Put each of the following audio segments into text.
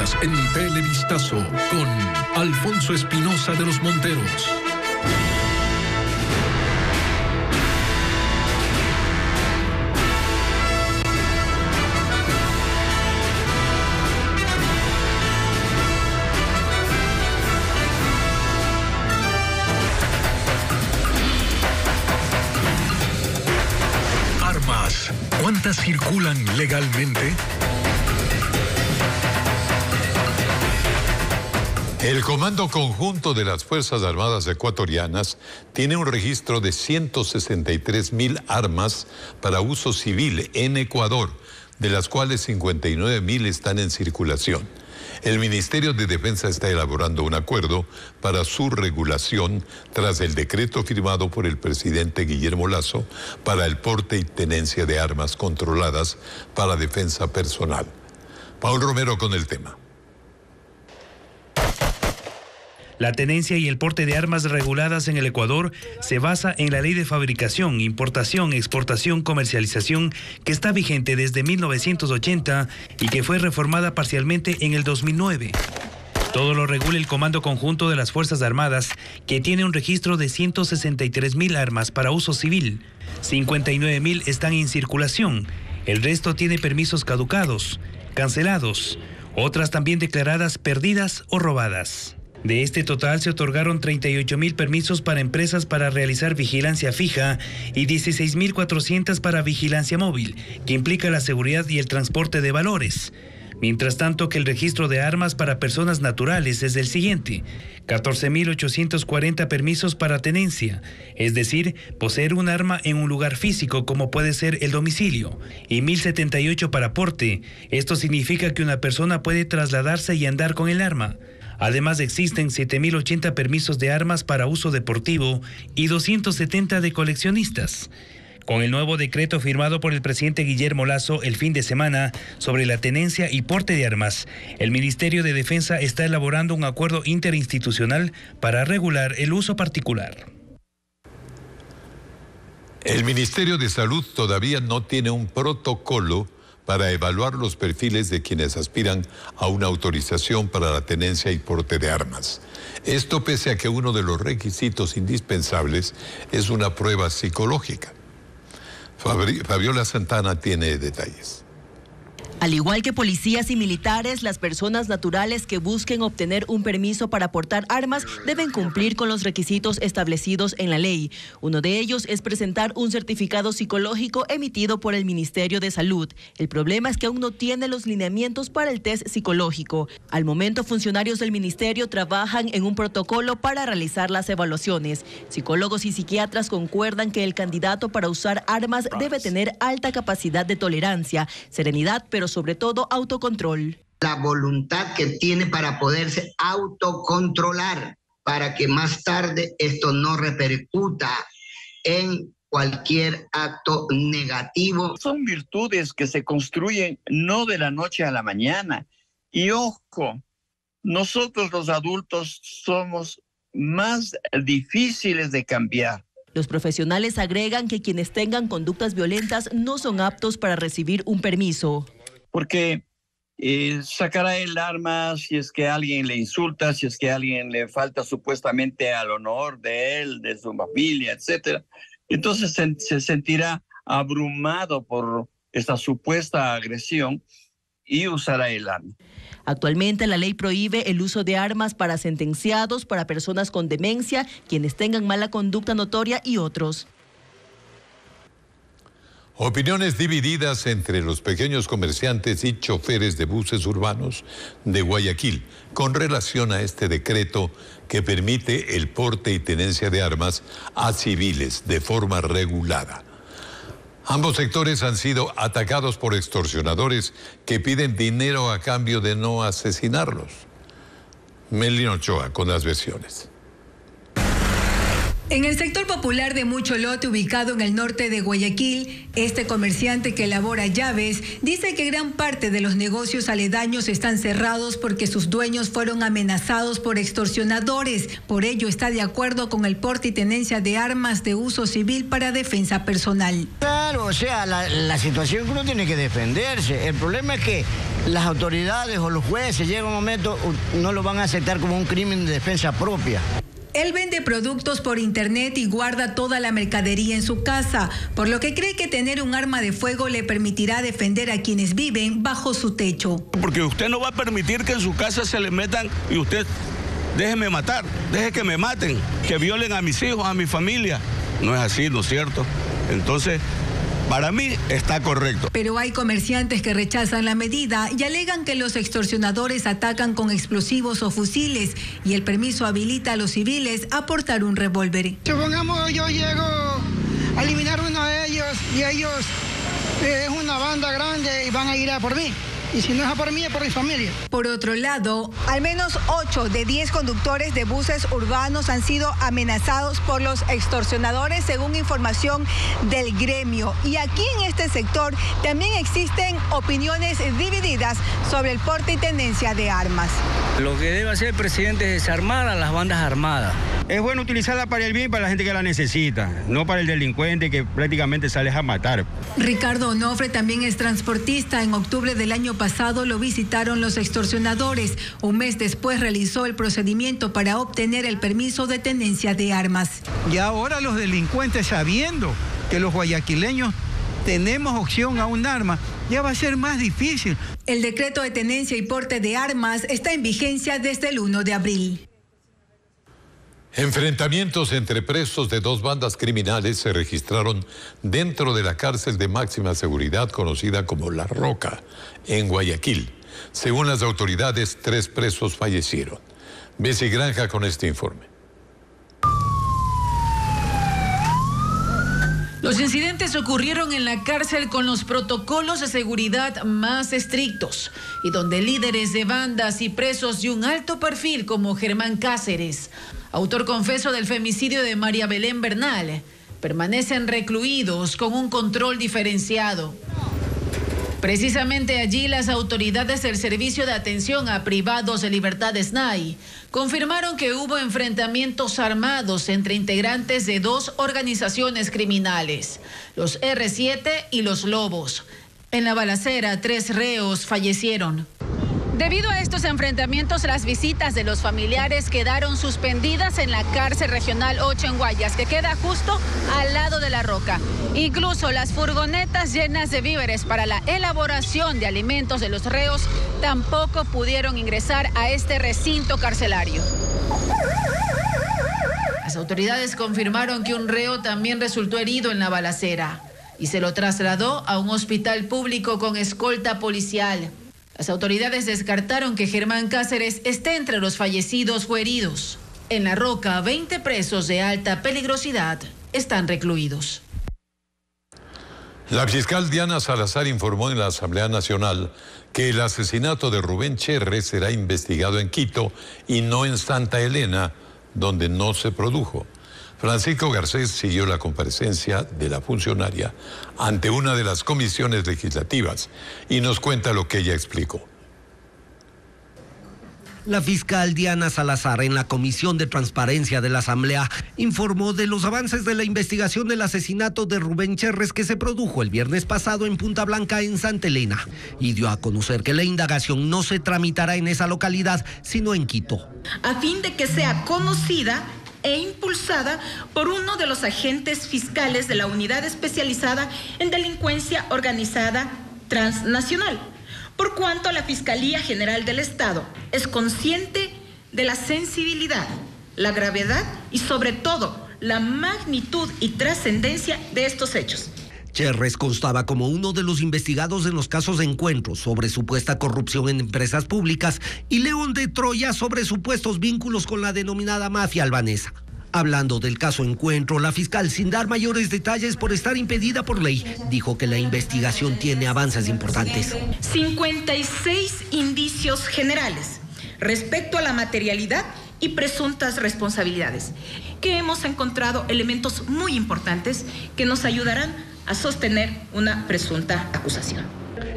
noticias en Televistazo con Alfonso Espinosa de los Monteros. Armas, ¿cuántas circulan legalmente? El Comando Conjunto de las Fuerzas Armadas Ecuatorianas tiene un registro de 163,000 armas para uso civil en Ecuador, de las cuales 59,000 están en circulación. El Ministerio de Defensa está elaborando un acuerdo para su regulación tras el decreto firmado por el presidente Guillermo Lasso para el porte y tenencia de armas controladas para defensa personal. Paul Romero con el tema. La tenencia y el porte de armas reguladas en el Ecuador se basa en la Ley de Fabricación, Importación, Exportación, Comercialización, que está vigente desde 1980 y que fue reformada parcialmente en el 2009. Todo lo regula el Comando Conjunto de las Fuerzas Armadas, que tiene un registro de 163,000 armas para uso civil. 59,000 están en circulación. El resto tiene permisos caducados, cancelados, otras también declaradas perdidas o robadas. De este total se otorgaron 38,000 permisos para empresas para realizar vigilancia fija y 16,400 para vigilancia móvil, que implica la seguridad y el transporte de valores. Mientras tanto que el registro de armas para personas naturales es el siguiente: 14,840 permisos para tenencia, es decir, poseer un arma en un lugar físico como puede ser el domicilio, y 1,078 para porte. Esto significa que una persona puede trasladarse y andar con el arma. Además existen 7,080 permisos de armas para uso deportivo y 270 de coleccionistas. Con el nuevo decreto firmado por el presidente Guillermo Lasso el fin de semana sobre la tenencia y porte de armas, el Ministerio de Defensa está elaborando un acuerdo interinstitucional para regular el uso particular. El Ministerio de Salud todavía no tiene un protocolo para evaluar los perfiles de quienes aspiran a una autorización para la tenencia y porte de armas. Esto pese a que uno de los requisitos indispensables es una prueba psicológica. Fabiola Santana tiene detalles. Al igual que policías y militares, las personas naturales que busquen obtener un permiso para portar armas deben cumplir con los requisitos establecidos en la ley. Uno de ellos es presentar un certificado psicológico emitido por el Ministerio de Salud. El problema es que aún no tiene los lineamientos para el test psicológico. Al momento, funcionarios del ministerio trabajan en un protocolo para realizar las evaluaciones. Psicólogos y psiquiatras concuerdan que el candidato para usar armas debe tener alta capacidad de tolerancia, serenidad, pero sobre todo autocontrol. La voluntad que tiene para poderse autocontrolar, para que más tarde esto no repercuta en cualquier acto negativo. Son virtudes que se construyen no de la noche a la mañana. Y ojo, nosotros los adultos somos más difíciles de cambiar. Los profesionales agregan que quienes tengan conductas violentas no son aptos para recibir un permiso. Porque sacará el arma si es que alguien le insulta, si es que a alguien le falta supuestamente al honor de él, de su familia, etc. Entonces se sentirá abrumado por esta supuesta agresión y usará el arma. Actualmente la ley prohíbe el uso de armas para sentenciados, para personas con demencia, quienes tengan mala conducta notoria y otros. Opiniones divididas entre los pequeños comerciantes y choferes de buses urbanos de Guayaquil con relación a este decreto que permite el porte y tenencia de armas a civiles de forma regulada. Ambos sectores han sido atacados por extorsionadores que piden dinero a cambio de no asesinarlos. Melina Ochoa con las versiones. En el sector popular de Mucho Lote, ubicado en el norte de Guayaquil, este comerciante que elabora llaves dice que gran parte de los negocios aledaños están cerrados porque sus dueños fueron amenazados por extorsionadores. Por ello está de acuerdo con el porte y tenencia de armas de uso civil para defensa personal. Claro, o sea, la situación que uno tiene que defenderse. El problema es que las autoridades o los jueces llega un momento, no lo van a aceptar como un crimen de defensa propia. Él vende productos por internet y guarda toda la mercadería en su casa, por lo que cree que tener un arma de fuego le permitirá defender a quienes viven bajo su techo. Porque usted no va a permitir que en su casa se le metan y usted, déjeme matar, deje que me maten, que violen a mis hijos, a mi familia. No es así, ¿no es cierto? Entonces, para mí está correcto. Pero hay comerciantes que rechazan la medida y alegan que los extorsionadores atacan con explosivos o fusiles y el permiso habilita a los civiles a portar un revólver. Supongamos yo llego a eliminar uno de ellos y ellos es una banda grande y van a ir a por mí. Y si no es a por mí, es por mi familia. Por otro lado, al menos 8 de 10 conductores de buses urbanos han sido amenazados por los extorsionadores, según información del gremio. Y aquí en este sector también existen opiniones divididas sobre el porte y tenencia de armas. Lo que debe hacer el presidente es desarmar a las bandas armadas. Es bueno utilizarla para el bien y para la gente que la necesita, no para el delincuente que prácticamente sale a matar. Ricardo Onofre también es transportista. En octubre del año pasado lo visitaron los extorsionadores. Un mes después realizó el procedimiento para obtener el permiso de tenencia de armas. Y ahora los delincuentes, sabiendo que los guayaquileños tenemos opción a un arma, ya va a ser más difícil. El decreto de tenencia y porte de armas está en vigencia desde el 1 de abril. Enfrentamientos entre presos de dos bandas criminales se registraron dentro de la cárcel de máxima seguridad conocida como La Roca, en Guayaquil. Según las autoridades, 3 presos fallecieron. Bessie Granja con este informe. Los incidentes ocurrieron en la cárcel con los protocolos de seguridad más estrictos y donde líderes de bandas y presos de un alto perfil como Germán Cáceres, autor confeso del femicidio de María Belén Bernal, permanecen recluidos con un control diferenciado. Precisamente allí las autoridades del Servicio de Atención a Privados de Libertad SNAI confirmaron que hubo enfrentamientos armados entre integrantes de 2 organizaciones criminales, los R7 y los Lobos. En la balacera, 3 reos fallecieron. Debido a estos enfrentamientos, las visitas de los familiares quedaron suspendidas en la cárcel regional 8 en Guayas, que queda justo al lado de La Roca. Incluso las furgonetas llenas de víveres para la elaboración de alimentos de los reos tampoco pudieron ingresar a este recinto carcelario. Las autoridades confirmaron que un reo también resultó herido en la balacera y se lo trasladó a un hospital público con escolta policial. Las autoridades descartaron que Germán Cáceres esté entre los fallecidos o heridos. En La Roca, 20 presos de alta peligrosidad están recluidos. La fiscal Diana Salazar informó en la Asamblea Nacional que el asesinato de Rubén Cherres será investigado en Quito y no en Santa Elena, donde no se produjo. Francisco Garcés siguió la comparecencia de la funcionaria ante una de las comisiones legislativas y nos cuenta lo que ella explicó. La fiscal Diana Salazar, en la Comisión de Transparencia de la Asamblea, informó de los avances de la investigación del asesinato de Rubén Cherres que se produjo el viernes pasado en Punta Blanca, en Santa Elena, y dio a conocer que la indagación no se tramitará en esa localidad, sino en Quito. A fin de que sea conocida e impulsada por uno de los agentes fiscales de la Unidad Especializada en Delincuencia Organizada Transnacional, por cuanto la Fiscalía General del Estado es consciente de la sensibilidad, la gravedad y sobre todo la magnitud y trascendencia de estos hechos. Cherres constaba como uno de los investigados en los casos de Encuentro sobre supuesta corrupción en empresas públicas y León de Troya sobre supuestos vínculos con la denominada mafia albanesa. Hablando del caso Encuentro, la fiscal, sin dar mayores detalles por estar impedida por ley, dijo que la investigación tiene avances importantes. 56 indicios generales respecto a la materialidad y presuntas responsabilidades, que hemos encontrado elementos muy importantes que nos ayudarán a sostener una presunta acusación.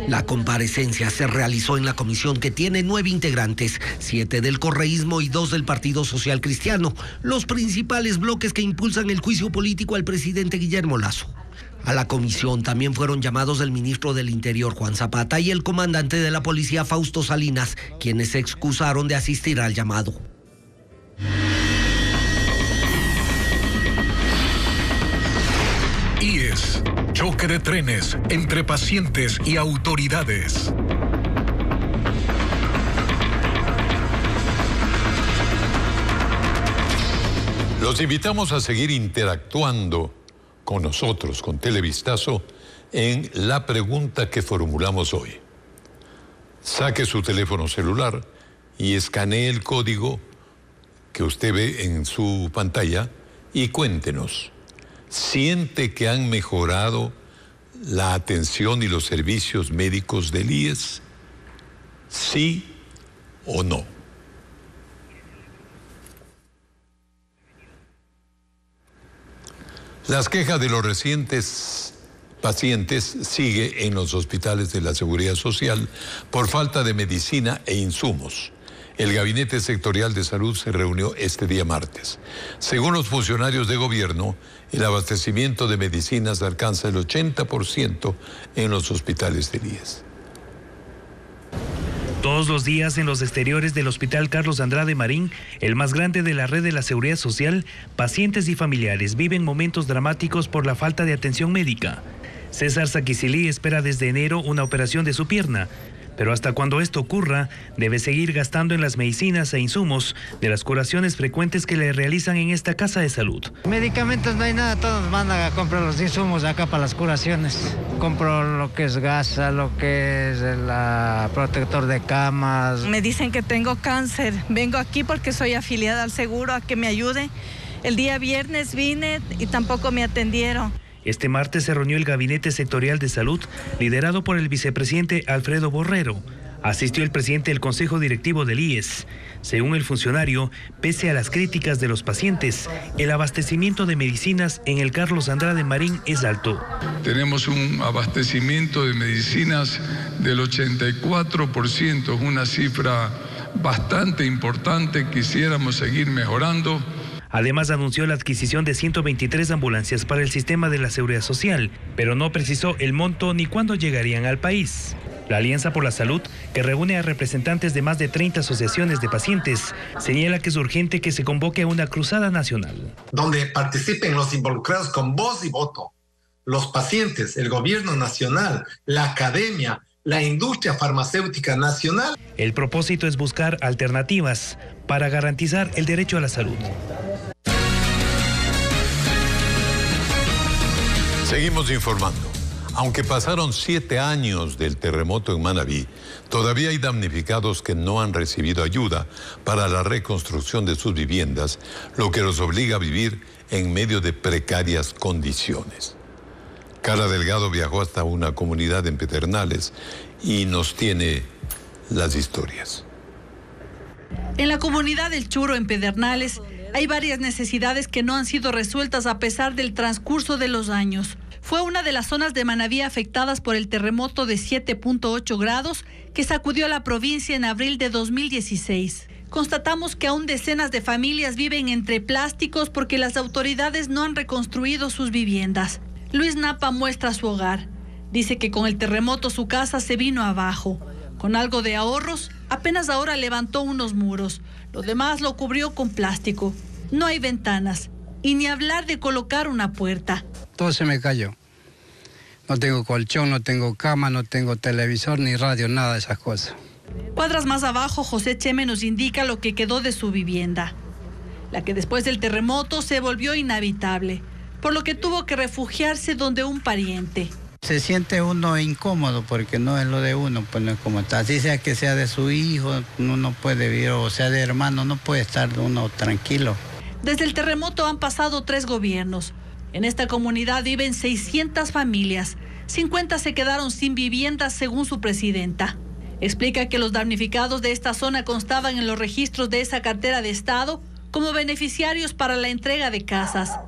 La comparecencia se realizó en la comisión que tiene 9 integrantes, 7 del correísmo y 2 del Partido Social Cristiano, los principales bloques que impulsan el juicio político al presidente Guillermo Lasso. A la comisión también fueron llamados el ministro del Interior, Juan Zapata, y el comandante de la policía, Fausto Salinas, quienes se excusaron de asistir al llamado. IES, choque de trenes entre pacientes y autoridades. Los invitamos a seguir interactuando con nosotros, con Televistazo, en la pregunta que formulamos hoy. Saque su teléfono celular y escanee el código que usted ve en su pantalla y cuéntenos. ¿Siente que han mejorado la atención y los servicios médicos del IES? ¿Sí o no? Las quejas de los recientes pacientes sigue en los hospitales de la Seguridad Social por falta de medicina e insumos. El Gabinete Sectorial de Salud se reunió este día martes. Según los funcionarios de gobierno, el abastecimiento de medicinas alcanza el 80% en los hospitales del IES. Todos los días en los exteriores del Hospital Carlos Andrade Marín, el más grande de la red de la Seguridad Social, pacientes y familiares viven momentos dramáticos por la falta de atención médica. César Saquisilí espera desde enero una operación de su pierna, pero hasta cuando esto ocurra, debe seguir gastando en las medicinas e insumos de las curaciones frecuentes que le realizan en esta casa de salud. Medicamentos no hay nada, todos nos mandan a comprar los insumos acá para las curaciones. Compro lo que es gasa, lo que es el protector de camas. Me dicen que tengo cáncer, vengo aquí porque soy afiliada al seguro a que me ayude. El día viernes vine y tampoco me atendieron. Este martes se reunió el Gabinete Sectorial de Salud, liderado por el vicepresidente Alfredo Borrero. Asistió el presidente del Consejo Directivo del IES. Según el funcionario, pese a las críticas de los pacientes, el abastecimiento de medicinas en el Carlos Andrade Marín es alto. Tenemos un abastecimiento de medicinas del 84%, es una cifra bastante importante, quisiéramos seguir mejorando. Además, anunció la adquisición de 123 ambulancias para el sistema de la Seguridad Social, pero no precisó el monto ni cuándo llegarían al país. La Alianza por la Salud, que reúne a representantes de más de 30 asociaciones de pacientes, señala que es urgente que se convoque a una cruzada nacional. Donde participen los involucrados con voz y voto, los pacientes, el gobierno nacional, la academia, la industria farmacéutica nacional. El propósito es buscar alternativas para garantizar el derecho a la salud. Seguimos informando. Aunque pasaron 7 años del terremoto en Manabí, todavía hay damnificados que no han recibido ayuda para la reconstrucción de sus viviendas, lo que los obliga a vivir en medio de precarias condiciones. Cara Delgado viajó hasta una comunidad en Pedernales y nos tiene las historias. En la comunidad del Churo, en Pedernales, hay varias necesidades que no han sido resueltas a pesar del transcurso de los años. Fue una de las zonas de Manabí afectadas por el terremoto de 7.8 grados que sacudió a la provincia en abril de 2016. Constatamos que aún decenas de familias viven entre plásticos porque las autoridades no han reconstruido sus viviendas. Luis Napa muestra su hogar. Dice que con el terremoto su casa se vino abajo. Con algo de ahorros, apenas ahora levantó unos muros. Lo demás lo cubrió con plástico. No hay ventanas. Y ni hablar de colocar una puerta. Todo se me cayó. No tengo colchón, no tengo cama, no tengo televisor, ni radio, nada de esas cosas. Cuadras más abajo, José Cheme nos indica lo que quedó de su vivienda. La que después del terremoto se volvió inhabitable, por lo que tuvo que refugiarse donde un pariente. Se siente uno incómodo porque no es lo de uno, pues no es como está. Así sea que sea de su hijo, uno no puede vivir, o sea de hermano, no puede estar uno tranquilo. Desde el terremoto han pasado 3 gobiernos. En esta comunidad viven 600 familias. 50 se quedaron sin vivienda según su presidenta. Explica que los damnificados de esta zona constaban en los registros de esa cartera de Estado como beneficiarios para la entrega de casas,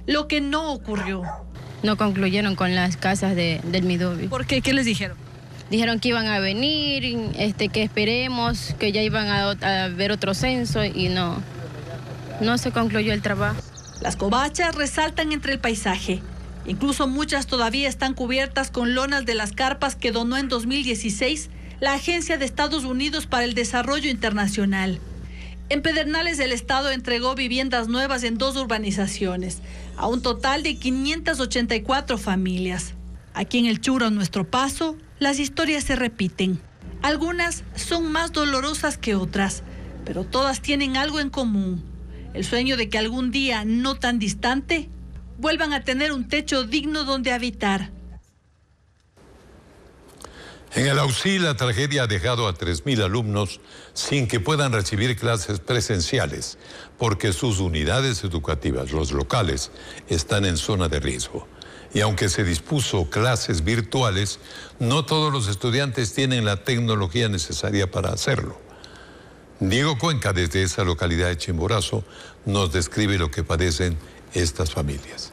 lo que no ocurrió. No concluyeron con las casas del Midovi. ¿Por qué? ¿Qué les dijeron? Dijeron que iban a venir, que esperemos, que ya iban a ver otro censo y no se concluyó el trabajo. Las covachas resaltan entre el paisaje. Incluso muchas todavía están cubiertas con lonas de las carpas que donó en 2016 la Agencia de Estados Unidos para el Desarrollo Internacional. En Pedernales el Estado entregó viviendas nuevas en 2 urbanizaciones, a un total de 584 familias. Aquí en el Churo, a nuestro paso, las historias se repiten. Algunas son más dolorosas que otras, pero todas tienen algo en común. El sueño de que algún día, no tan distante, vuelvan a tener un techo digno donde habitar. En el Ausí, la tragedia ha dejado a 3.000 alumnos sin que puedan recibir clases presenciales, porque sus unidades educativas, los locales, están en zona de riesgo. Y aunque se dispuso clases virtuales, no todos los estudiantes tienen la tecnología necesaria para hacerlo. Diego Cuenca, desde esa localidad de Chimborazo, nos describe lo que padecen estas familias.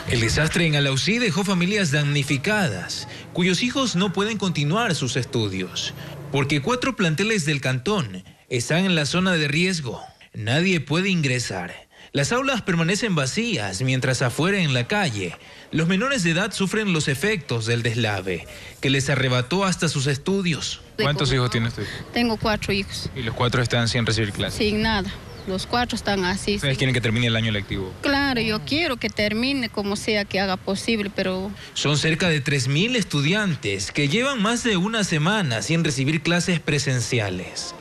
El desastre en Alausí dejó familias damnificadas, cuyos hijos no pueden continuar sus estudios, porque 4 planteles del cantón están en la zona de riesgo. Nadie puede ingresar. Las aulas permanecen vacías, mientras afuera en la calle, los menores de edad sufren los efectos del deslave, que les arrebató hasta sus estudios. ¿Cuántos hijos tiene usted? Tengo 4 hijos. ¿Y los 4 están sin recibir clases? Sin nada. Los 4 están así. ¿Ustedes quieren que termine el año lectivo? Claro, yo quiero que termine como sea que haga posible, pero... Son cerca de 3.000 estudiantes que llevan más de una semana sin recibir clases presenciales.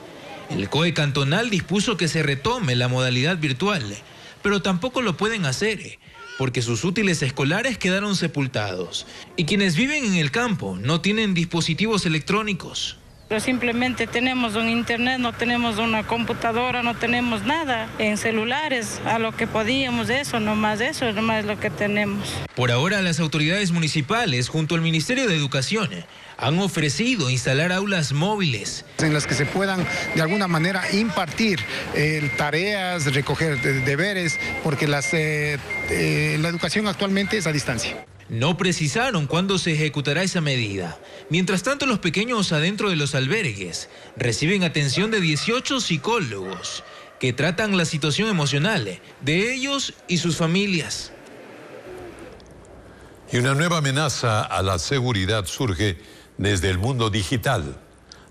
El COE cantonal dispuso que se retome la modalidad virtual, pero tampoco lo pueden hacer, porque sus útiles escolares quedaron sepultados. Y quienes viven en el campo no tienen dispositivos electrónicos. Pero simplemente tenemos un internet, no tenemos una computadora, no tenemos nada en celulares, a lo que podíamos, eso nomás es lo que tenemos. Por ahora, las autoridades municipales, junto al Ministerio de Educación, han ofrecido instalar aulas móviles en las que se puedan de alguna manera impartir tareas, recoger deberes, porque la educación actualmente es a distancia. No precisaron cuándo se ejecutará esa medida. Mientras tanto, los pequeños adentro de los albergues reciben atención de 18 psicólogos que tratan la situación emocional de ellos y sus familias. Y una nueva amenaza a la seguridad surge desde el mundo digital.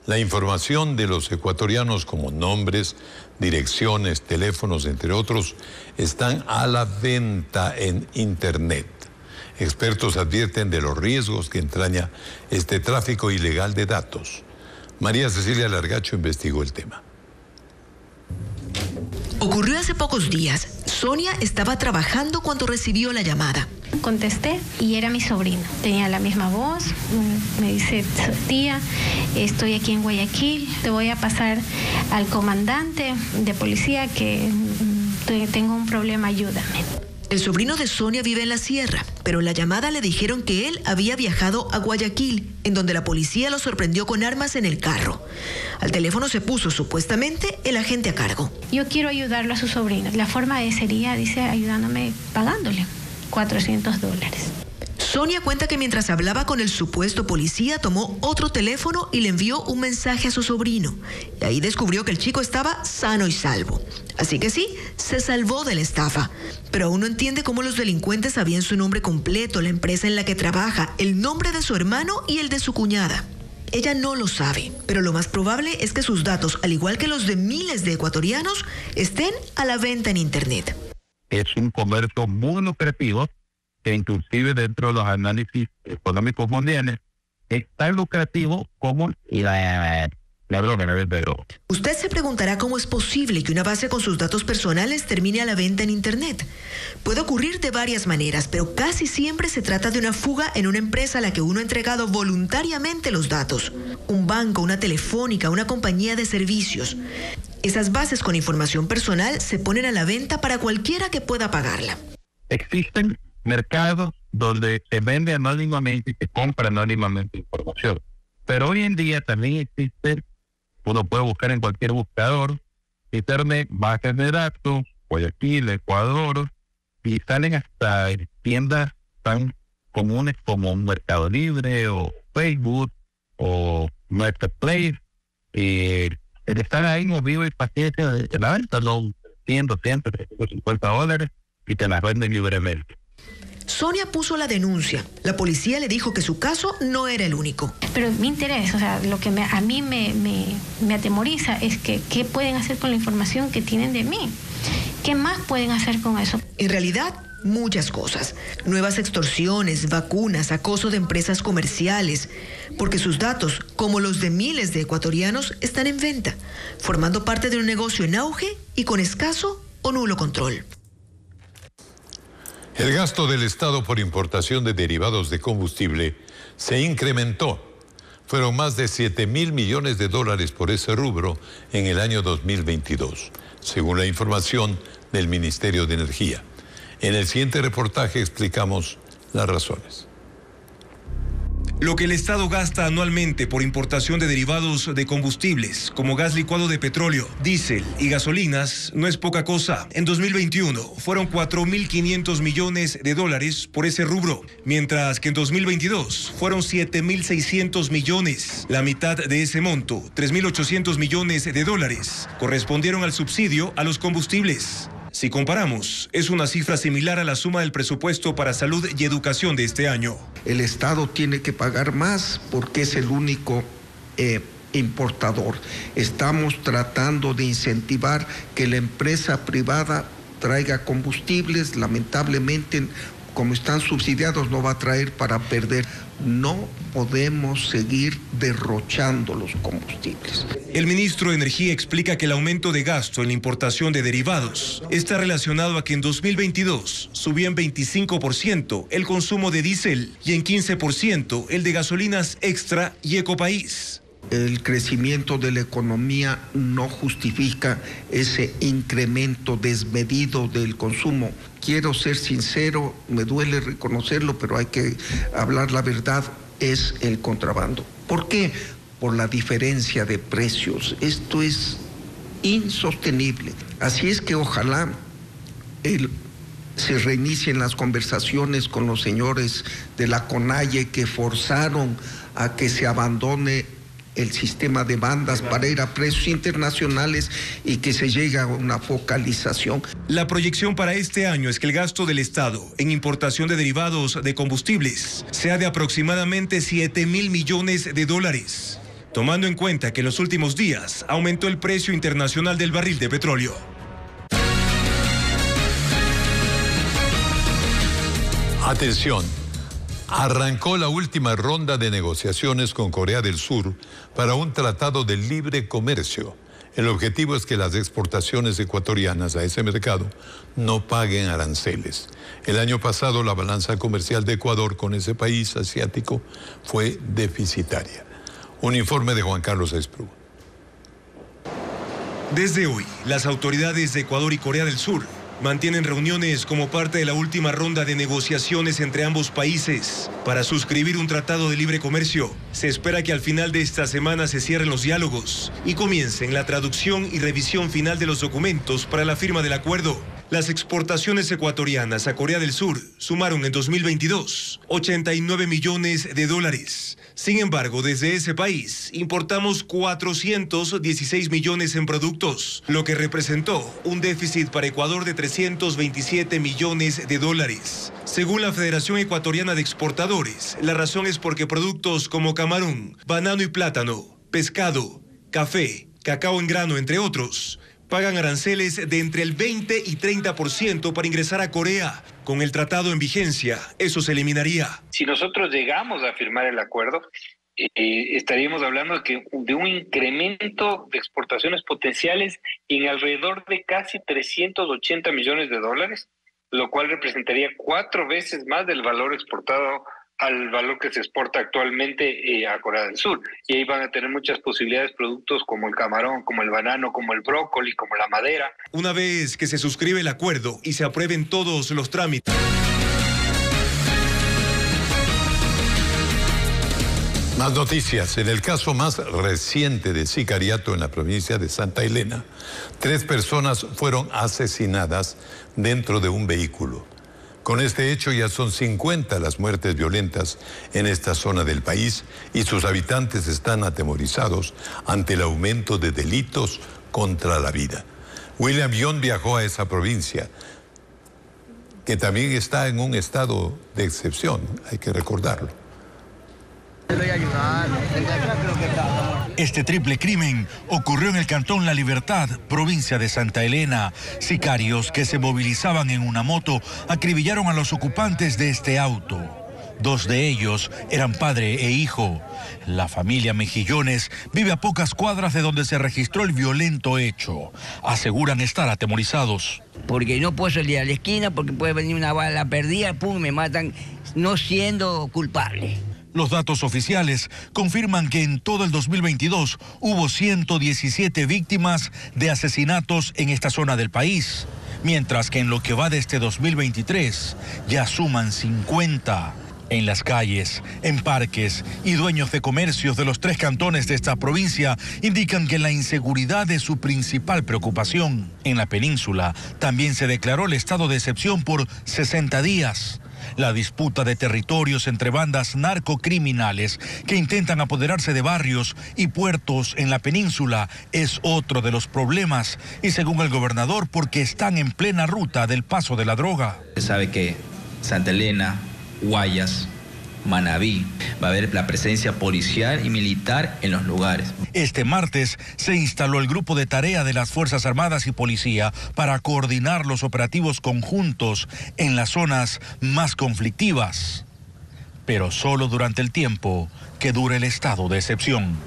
La información de los ecuatorianos, como nombres, direcciones, teléfonos, entre otros, están a la venta en Internet. Expertos advierten de los riesgos que entraña este tráfico ilegal de datos. María Cecilia Largacho investigó el tema. Ocurrió hace pocos días. Sonia estaba trabajando cuando recibió la llamada. Contesté y era mi sobrino. Tenía la misma voz. Me dice, tía, estoy aquí en Guayaquil. Te voy a pasar al comandante de policía que tengo un problema, ayúdame. El sobrino de Sonia vive en la sierra, pero en la llamada le dijeron que él había viajado a Guayaquil, en donde la policía lo sorprendió con armas en el carro. Al teléfono se puso supuestamente el agente a cargo. Yo quiero ayudarlo a su sobrino. La forma sería, dice, ayudándome, pagándole $400. Sonia cuenta que mientras hablaba con el supuesto policía, tomó otro teléfono y le envió un mensaje a su sobrino. Y ahí descubrió que el chico estaba sano y salvo. Así que sí, se salvó de la estafa. Pero aún no entiende cómo los delincuentes sabían su nombre completo, la empresa en la que trabaja, el nombre de su hermano y el de su cuñada. Ella no lo sabe, pero lo más probable es que sus datos, al igual que los de miles de ecuatorianos, estén a la venta en Internet. Es un comercio muy lucrativo, que inclusive dentro de los análisis económicos mundiales es tan lucrativo como la droga, pero... Usted se preguntará cómo es posible que una base con sus datos personales termine a la venta en Internet. Puede ocurrir de varias maneras, pero casi siempre se trata de una fuga en una empresa a la que uno ha entregado voluntariamente los datos. Un banco, una telefónica, una compañía de servicios. Esas bases con información personal se ponen a la venta para cualquiera que pueda pagarla. Existen mercados donde se vende anónimamente y se compra anónimamente información. Pero hoy en día también existe, uno puede buscar en cualquier buscador, internet, bases de datos, Guayaquil, Ecuador, y salen hasta tiendas tan comunes como Mercado Libre o Facebook o Marketplace, y están ahí movidos y pacientes de la venta, ¿no? 100, 200, $50 y te las venden libremente. Sonia puso la denuncia. La policía le dijo que su caso no era el único. Pero mi interés, o sea, lo que a mí me atemoriza es que qué pueden hacer con la información que tienen de mí. ¿Qué más pueden hacer con eso? En realidad, muchas cosas. Nuevas extorsiones, vacunas, acoso de empresas comerciales, porque sus datos, como los de miles de ecuatorianos, están en venta, formando parte de un negocio en auge y con escaso o nulo control. El gasto del Estado por importación de derivados de combustible se incrementó. Fueron más de 7.000 millones de dólares por ese rubro en el año 2022, según la información del Ministerio de Energía. En el siguiente reportaje explicamos las razones. Lo que el Estado gasta anualmente por importación de derivados de combustibles, como gas licuado de petróleo, diésel y gasolinas, no es poca cosa. En 2021 fueron 4.500 millones de dólares por ese rubro, mientras que en 2022 fueron 7.600 millones. La mitad de ese monto, 3.800 millones de dólares, correspondieron al subsidio a los combustibles. Si comparamos, es una cifra similar a la suma del presupuesto para salud y educación de este año. El Estado tiene que pagar más porque es el único importador. Estamos tratando de incentivar que la empresa privada traiga combustibles. Lamentablemente, como están subsidiados, no va a traer para perder. No podemos seguir derrochando los combustibles. El ministro de Energía explica que el aumento de gasto en la importación de derivados está relacionado a que en 2022 subió en 25% el consumo de diésel y en 15% el de gasolinas extra y ecopaís. El crecimiento de la economía no justifica ese incremento desmedido del consumo. Quiero ser sincero, me duele reconocerlo, pero hay que hablar la verdad, es el contrabando. ¿Por qué? Por la diferencia de precios. Esto es insostenible. Así es que ojalá se reinicien las conversaciones con los señores de la CONAIE que forzaron a que se abandone el sistema de bandas para ir a precios internacionales y que se llegue a una focalización. La proyección para este año es que el gasto del Estado en importación de derivados de combustibles sea de aproximadamente 7.000 millones de dólares, tomando en cuenta que en los últimos días aumentó el precio internacional del barril de petróleo. Atención. Arrancó la última ronda de negociaciones con Corea del Sur para un tratado de libre comercio. El objetivo es que las exportaciones ecuatorianas a ese mercado no paguen aranceles. El año pasado la balanza comercial de Ecuador con ese país asiático fue deficitaria. Un informe de Juan Carlos Esprú. Desde hoy, las autoridades de Ecuador y Corea del Sur mantienen reuniones como parte de la última ronda de negociaciones entre ambos países para suscribir un tratado de libre comercio. Se espera que al final de esta semana se cierren los diálogos y comiencen la traducción y revisión final de los documentos para la firma del acuerdo. Las exportaciones ecuatorianas a Corea del Sur sumaron en 2022 89 millones de dólares. Sin embargo, desde ese país importamos 416 millones en productos, lo que representó un déficit para Ecuador de 327 millones de dólares. Según la Federación Ecuatoriana de Exportadores, la razón es porque productos como camarón, banano y plátano, pescado, café, cacao en grano, entre otros, pagan aranceles de entre el 20 y 30% para ingresar a Corea. Con el tratado en vigencia, eso se eliminaría. Si nosotros llegamos a firmar el acuerdo, estaríamos hablando de un incremento de exportaciones potenciales en alrededor de casi 380 millones de dólares, lo cual representaría 4 veces más del valor exportado al valor que se exporta actualmente a Corea del Sur. Y ahí van a tener muchas posibilidades productos como el camarón, como el banano, como el brócoli, como la madera. Una vez que se suscribe el acuerdo y se aprueben todos los trámites. Más noticias. En el caso más reciente de sicariato en la provincia de Santa Elena, 3 personas fueron asesinadas dentro de un vehículo. Con este hecho ya son 50 las muertes violentas en esta zona del país y sus habitantes están atemorizados ante el aumento de delitos contra la vida. William Young viajó a esa provincia, que también está en un estado de excepción, hay que recordarlo. Este triple crimen ocurrió en el cantón La Libertad, provincia de Santa Elena. Sicarios que se movilizaban en una moto acribillaron a los ocupantes de este auto. 2 de ellos eran padre e hijo. La familia Mejillones vive a pocas cuadras de donde se registró el violento hecho. Aseguran estar atemorizados. Porque no puedo salir a la esquina porque puede venir una bala perdida, pum, me matan, no siendo culpable. Los datos oficiales confirman que en todo el 2022 hubo 117 víctimas de asesinatos en esta zona del país, mientras que en lo que va de este 2023 ya suman 50. En las calles, en parques y dueños de comercios de los 3 cantones de esta provincia indican que la inseguridad es su principal preocupación. En la península también se declaró el estado de excepción por 60 días. La disputa de territorios entre bandas narcocriminales que intentan apoderarse de barrios y puertos en la península es otro de los problemas, y según el gobernador, porque están en plena ruta del paso de la droga. Se sabe que Santa Elena, Guayas, Manabí, va a haber la presencia policial y militar en los lugares. Este martes se instaló el grupo de tarea de las Fuerzas Armadas y Policía para coordinar los operativos conjuntos en las zonas más conflictivas, pero solo durante el tiempo que dure el estado de excepción.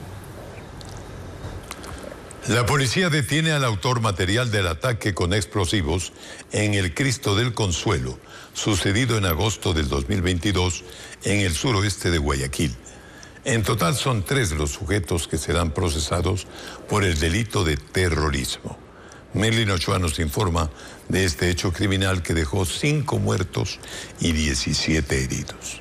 La policía detiene al autor material del ataque con explosivos en el Cristo del Consuelo, sucedido en agosto del 2022 en el suroeste de Guayaquil. En total son 3 los sujetos que serán procesados por el delito de terrorismo. Merlin Ochoa nos informa de este hecho criminal que dejó 5 muertos y 17 heridos.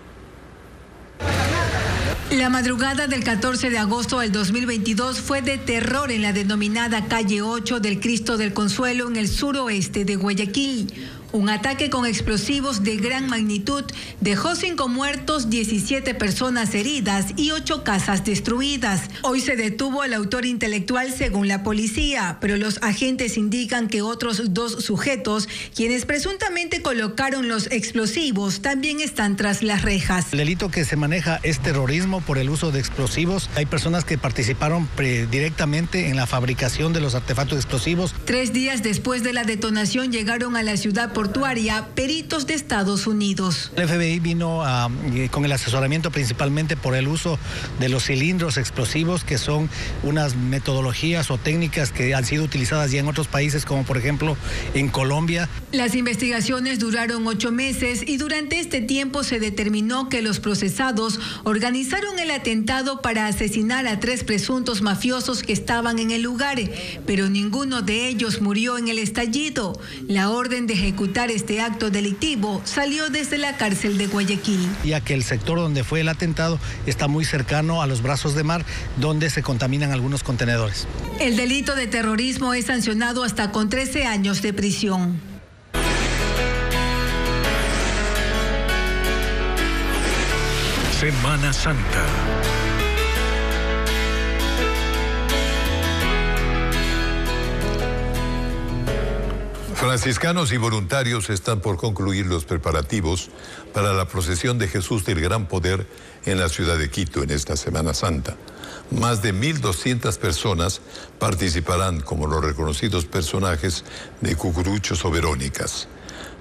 La madrugada del 14 de agosto del 2022 fue de terror en la denominada calle 8 del Cristo del Consuelo en el suroeste de Guayaquil. Un ataque con explosivos de gran magnitud dejó 5 muertos, 17 personas heridas y 8 casas destruidas. Hoy se detuvo al autor intelectual según la policía, pero los agentes indican que otros 2 sujetos, quienes presuntamente colocaron los explosivos, también están tras las rejas. El delito que se maneja es terrorismo por el uso de explosivos. Hay personas que participaron directamente en la fabricación de los artefactos explosivos. 3 días después de la detonación llegaron a la ciudad portuaria peritos de Estados Unidos. El FBI vino con el asesoramiento principalmente por el uso de los cilindros explosivos, que son unas metodologías o técnicas que han sido utilizadas ya en otros países, como por ejemplo en Colombia. Las investigaciones duraron 8 meses y durante este tiempo se determinó que los procesados organizaron el atentado para asesinar a 3 presuntos mafiosos que estaban en el lugar, pero ninguno de ellos murió en el estallido. La orden de ejecutar este acto delictivo salió desde la cárcel de Guayaquil. Ya que el sector donde fue el atentado está muy cercano a los brazos de mar, donde se contaminan algunos contenedores. El delito de terrorismo es sancionado hasta con 13 años de prisión. Semana Santa. Franciscanos y voluntarios están por concluir los preparativos para la procesión de Jesús del Gran Poder en la ciudad de Quito en esta Semana Santa. Más de 1.200 personas participarán como los reconocidos personajes de Cucuruchos o Verónicas.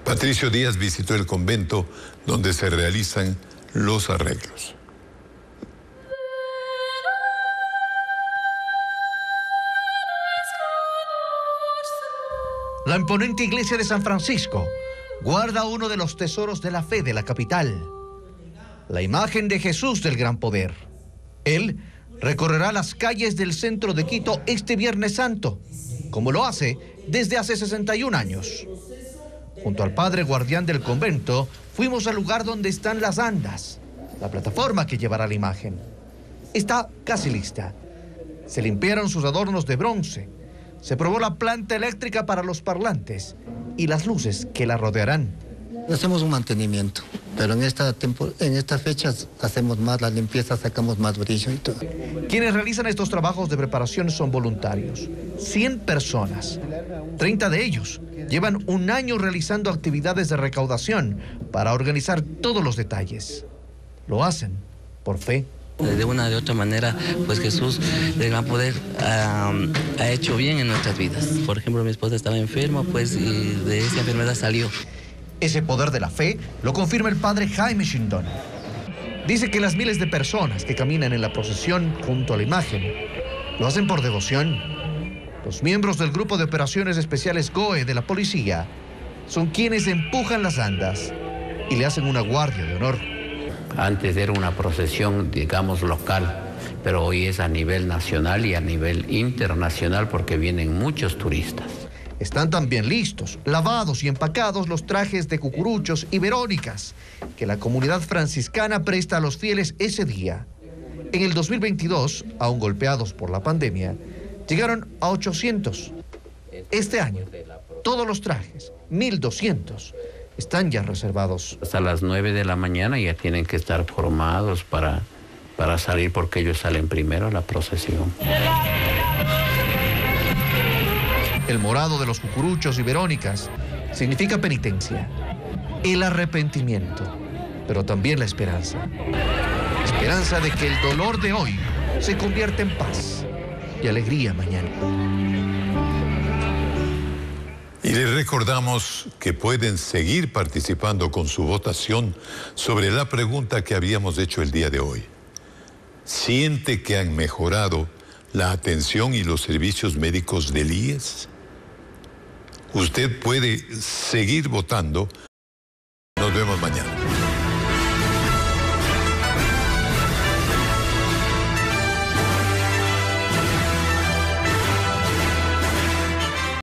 Patricio Díaz visitó el convento donde se realizan los arreglos. La imponente iglesia de San Francisco guarda uno de los tesoros de la fe de la capital, la imagen de Jesús del Gran Poder. Él recorrerá las calles del centro de Quito este Viernes Santo, como lo hace desde hace 61 años. Junto al padre guardián del convento, fuimos al lugar donde están las andas, la plataforma que llevará la imagen. está casi lista. Se limpiaron sus adornos de bronce, se probó la planta eléctrica para los parlantes y las luces que la rodearán. Hacemos un mantenimiento, pero en estas fechas hacemos más la limpieza, sacamos más brillo y todo. Quienes realizan estos trabajos de preparación son voluntarios, 100 personas. 30 de ellos llevan un año realizando actividades de recaudación para organizar todos los detalles. Lo hacen por fe. De una de otra manera, pues Jesús de gran poder ha hecho bien en nuestras vidas. Por ejemplo, mi esposa estaba enferma, pues y de esa enfermedad salió. Ese poder de la fe lo confirma el padre Jaime Shindon. Dice que las miles de personas que caminan en la procesión junto a la imagen lo hacen por devoción. Los miembros del Grupo de Operaciones Especiales GOE de la policía son quienes empujan las andas y le hacen una guardia de honor. Antes era una procesión, digamos, local, pero hoy es a nivel nacional y a nivel internacional porque vienen muchos turistas. Están también listos, lavados y empacados los trajes de cucuruchos y verónicas que la comunidad franciscana presta a los fieles ese día. En el 2022, aún golpeados por la pandemia, llegaron a 800. Este año, todos los trajes, 1.200, están ya reservados. Hasta las 9 de la mañana ya tienen que estar formados para salir porque ellos salen primero a la procesión. El morado de los cucuruchos y verónicas significa penitencia, el arrepentimiento, pero también la esperanza. Esperanza de que el dolor de hoy se convierta en paz y alegría mañana. Y les recordamos que pueden seguir participando con su votación sobre la pregunta que habíamos hecho el día de hoy. ¿Siente que han mejorado la atención y los servicios médicos del IES? Usted puede seguir votando. Nos vemos mañana.